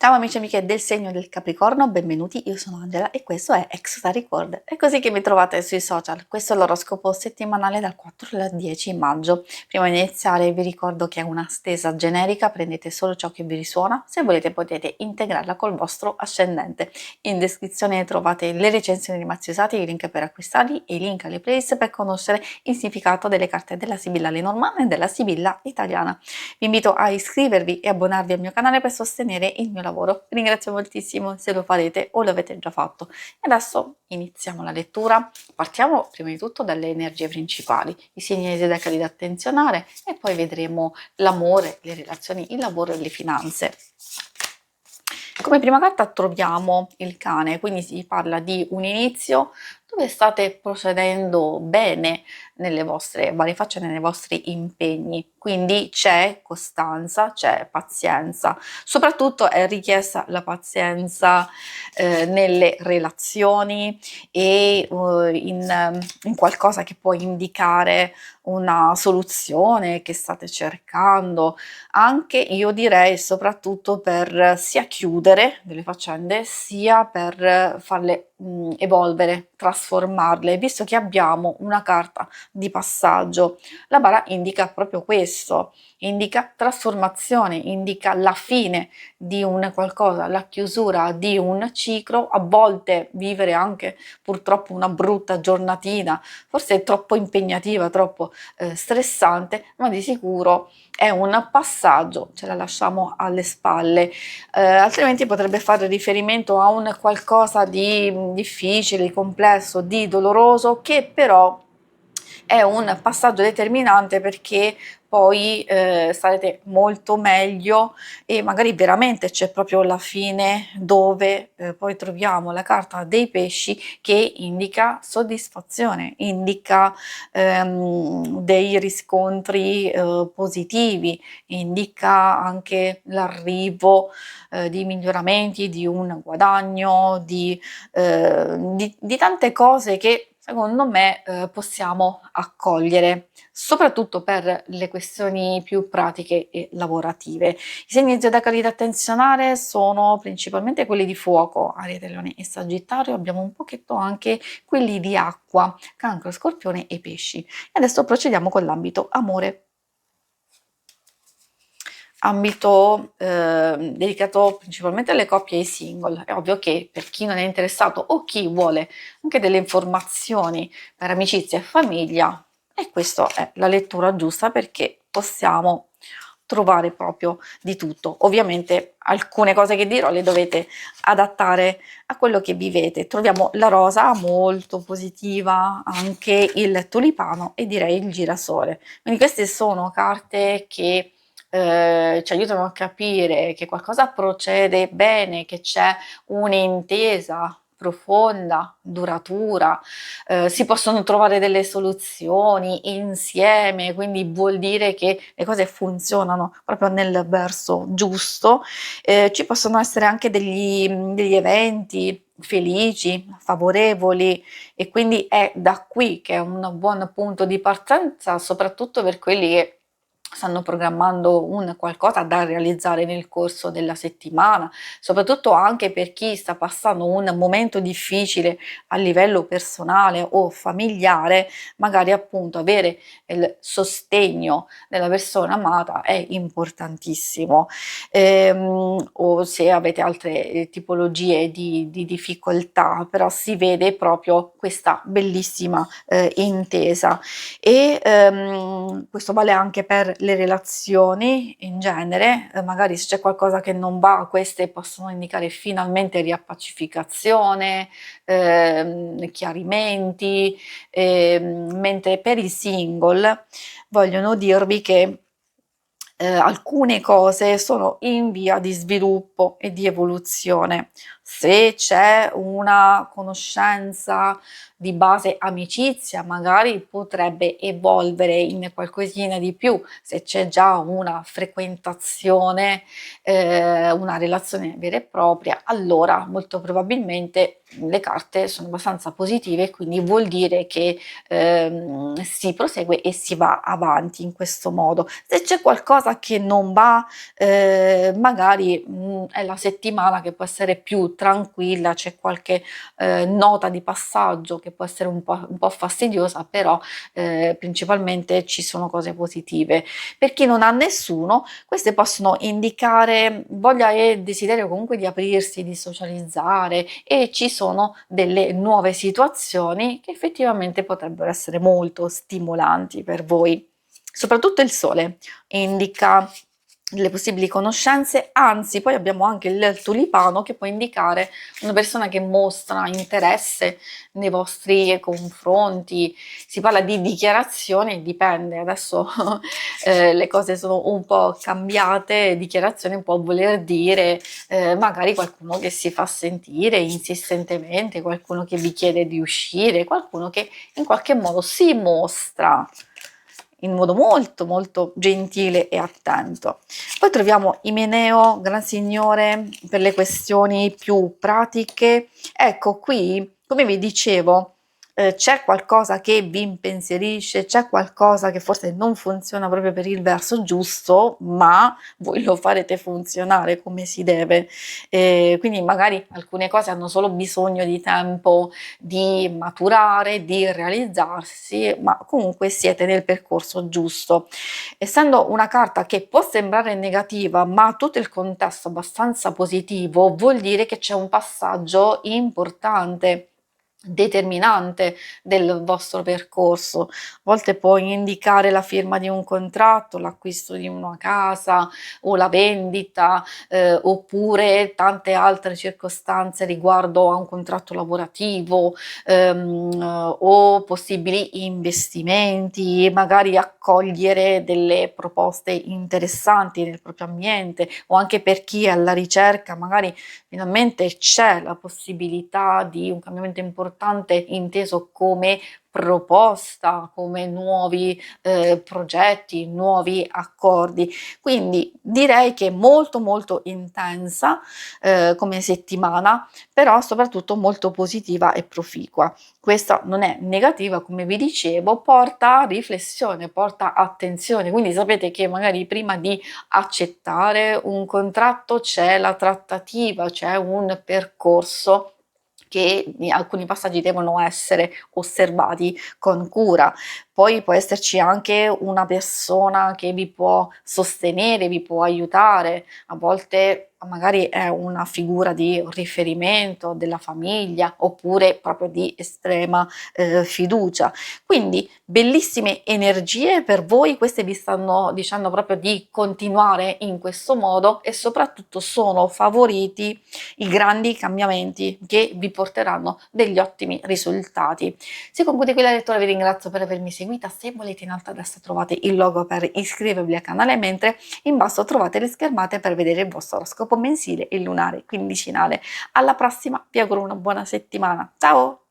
Ciao amici e amiche del segno del Capricorno, benvenuti, io sono Angela e questo è Extra Record. È così che mi trovate sui social, questo è l'oroscopo settimanale dal 4 al 10 maggio. Prima di iniziare vi ricordo che è una stesa generica, prendete solo ciò che vi risuona, se volete potete integrarla col vostro ascendente. In descrizione trovate le recensioni dei mazzi usati, i link per acquistarli e i link alle playlist per conoscere il significato delle carte della Sibilla Lenormand e della Sibilla italiana. Vi invito a iscrivervi e abbonarvi al mio canale per sostenere il mio lavoro. Vi ringrazio moltissimo se lo farete o lo avete già fatto. E adesso iniziamo la lettura. Partiamo prima di tutto dalle energie principali, i segni zodiacali da attenzionare e poi vedremo l'amore, le relazioni, il lavoro e le finanze. Come prima carta troviamo il cane, quindi si parla di un inizio dove state procedendo bene nelle vostre varie faccende, nei vostri impegni, quindi c'è costanza, c'è pazienza, soprattutto è richiesta la pazienza nelle relazioni e in qualcosa che può indicare una soluzione che state cercando, anche io direi soprattutto per sia chiudere delle faccende sia per farle evolvere, trasformarle, visto che abbiamo una carta di passaggio. La bara indica proprio questo, indica trasformazione, indica la fine di un qualcosa, la chiusura di un ciclo, a volte vivere anche purtroppo una brutta giornatina, forse è troppo impegnativa, troppo stressante, ma di sicuro è un passaggio, ce la lasciamo alle spalle, altrimenti potrebbe fare riferimento a un qualcosa di difficile, di complesso, di doloroso, che però è un passaggio determinante perché poi starete molto meglio e magari veramente c'è proprio la fine dove poi troviamo la carta dei pesci che indica soddisfazione, indica dei riscontri positivi, indica anche l'arrivo di miglioramenti, di un guadagno, di tante cose che secondo me possiamo accogliere, soprattutto per le questioni più pratiche e lavorative. I segni zodiacali da attenzionare sono principalmente quelli di fuoco, Ariete, Leone e Sagittario, abbiamo un pochetto anche quelli di acqua, Cancro, Scorpione e Pesci. E adesso procediamo con l'ambito amore. Ambito dedicato principalmente alle coppie e ai single. È ovvio che per chi non è interessato o chi vuole anche delle informazioni per amicizia e famiglia, e questa è la lettura giusta perché possiamo trovare proprio di tutto. Ovviamente alcune cose che dirò le dovete adattare a quello che vivete. Troviamo la rosa molto positiva, anche il tulipano e direi il girasole. Quindi queste sono carte che ci aiutano a capire che qualcosa procede bene, che c'è un'intesa profonda, duratura, si possono trovare delle soluzioni insieme, quindi vuol dire che le cose funzionano proprio nel verso giusto. Ci possono essere anche degli eventi felici, favorevoli e quindi è da qui che è un buon punto di partenza, soprattutto per quelli che stanno programmando un qualcosa da realizzare nel corso della settimana, soprattutto anche per chi sta passando un momento difficile a livello personale o familiare, magari appunto avere il sostegno della persona amata è importantissimo. O se avete altre tipologie di difficoltà, però si vede proprio questa bellissima intesa e questo vale anche per le relazioni in genere, magari se c'è qualcosa che non va, queste possono indicare finalmente riappacificazione, chiarimenti, mentre per i single vogliono dirvi che alcune cose sono in via di sviluppo e di evoluzione. Se c'è una conoscenza di base amicizia, magari potrebbe evolvere in qualcosina di più. Se c'è già una frequentazione, una relazione vera e propria, allora molto probabilmente le carte sono abbastanza positive e quindi vuol dire che si prosegue e si va avanti in questo modo. Se c'è qualcosa che non va, magari è la settimana che può essere più tranquilla, c'è qualche nota di passaggio che può essere un po' fastidiosa, però principalmente ci sono cose positive. Per chi non ha nessuno, queste possono indicare voglia e desiderio comunque di aprirsi, di socializzare, e ci sono delle nuove situazioni che effettivamente potrebbero essere molto stimolanti per voi. Soprattutto il sole indica le possibili conoscenze, anzi poi abbiamo anche il tulipano che può indicare una persona che mostra interesse nei vostri confronti. Si parla di dichiarazioni, dipende, adesso le cose sono un po' cambiate, dichiarazione può voler dire magari qualcuno che si fa sentire insistentemente, qualcuno che vi chiede di uscire, qualcuno che in qualche modo si mostra in modo molto molto gentile e attento. Poi troviamo Imeneo, Gran Signore, per le questioni più pratiche. Ecco, qui, come vi dicevo, c'è qualcosa che vi impensierisce, c'è qualcosa che forse non funziona proprio per il verso giusto, ma voi lo farete funzionare come si deve. Quindi magari alcune cose hanno solo bisogno di tempo di maturare, di realizzarsi, ma comunque siete nel percorso giusto. Essendo una carta che può sembrare negativa, ma ha tutto il contesto abbastanza positivo, vuol dire che c'è un passaggio importante, determinante del vostro percorso. A volte può indicare la firma di un contratto, l'acquisto di una casa o la vendita, oppure tante altre circostanze riguardo a un contratto lavorativo, o possibili investimenti, magari accogliere delle proposte interessanti nel proprio ambiente, o anche per chi è alla ricerca, magari finalmente c'è la possibilità di un cambiamento importante inteso come proposta, come nuovi progetti, nuovi accordi. Quindi direi che è molto molto intensa come settimana, però soprattutto molto positiva e proficua. Questa non è negativa, come vi dicevo, porta riflessione, porta attenzione, quindi sapete che magari prima di accettare un contratto c'è la trattativa, c'è un percorso che alcuni passaggi devono essere osservati con cura. Poi può esserci anche una persona che vi può sostenere, vi può aiutare, a volte magari è una figura di riferimento della famiglia oppure proprio di estrema fiducia. Quindi bellissime energie per voi, queste vi stanno dicendo proprio di continuare in questo modo, e soprattutto sono favoriti i grandi cambiamenti che vi porteranno degli ottimi risultati. Si conclude qui la lettura, vi ringrazio per avermi seguita. Se volete, in alto a destra trovate il logo per iscrivervi al canale, mentre in basso trovate le schermate per vedere il vostro oroscopo mensile e lunare quindicinale. Alla prossima, vi auguro una buona settimana. Ciao!